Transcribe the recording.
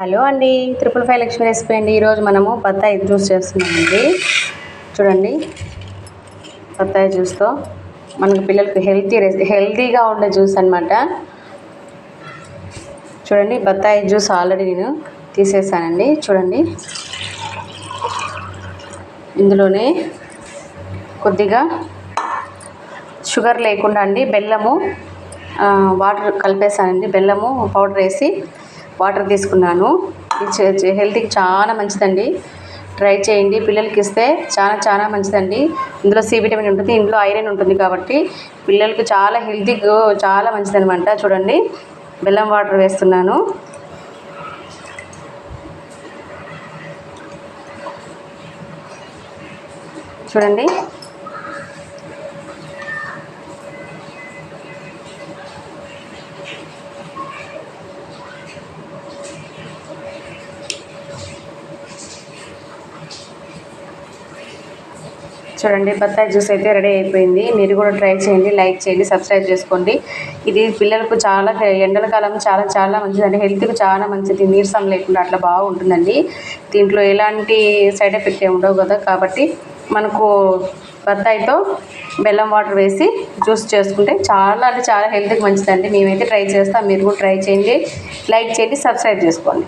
Hello అండి, 555 Lakshmi recipe అండి. ఈరోజు మనము బత్తాయి జ్యూస్ చేస్తున్నామండి. చూడండి, బత్తాయి జ్యూస్తో మనకు పిల్లలకు హెల్తీగా ఉండే జ్యూస్ అనమాట. చూడండి, బత్తాయి జ్యూస్ ఆల్రెడీ నేను తీసేసానండి. చూడండి, ఇందులోనే కొద్దిగా షుగర్ లేకుండా అండి బెల్లము వాటర్ కలిపేసానండి. బెల్లము పౌడర్ వేసి వాటర్ తీసుకున్నాను. ఇది హెల్త్కి చాలా మంచిదండి. ట్రై చేయండి, పిల్లలకి ఇస్తే చాలా మంచిదండి. ఇందులో సి విటమిన్ ఉంటుంది, ఇందులో ఐరన్ ఉంటుంది కాబట్టి పిల్లలకు చాలా హెల్తీగా చాలా మంచిదనమాట. చూడండి, బెల్లం వాటర్ వేస్తున్నాను. చూడండి, చూడండి బత్తాయి జ్యూస్ అయితే రెడీ అయిపోయింది. మీరు కూడా ట్రై చేయండి, లైక్ చేయండి, సబ్స్క్రైబ్ చేసుకోండి. ఇది పిల్లలకు చాలా ఎండల కాలం చాలా మంచిదండి. హెల్త్కి చాలా మంచిది, నీరసం లేకుండా అట్లా బాగుంటుందండి. దీంట్లో ఎలాంటి సైడ్ ఎఫెక్ట్ ఏమి ఉండవు కదా, కాబట్టి మనకు బత్తాయితో బెల్లం వాటర్ వేసి జ్యూస్ చేసుకుంటే చాలా హెల్త్కి మంచిదండి. మేమైతే ట్రై చేస్తాం, మీరు కూడా ట్రై చేయండి, లైక్ చేయండి, సబ్స్క్రైబ్ చేసుకోండి.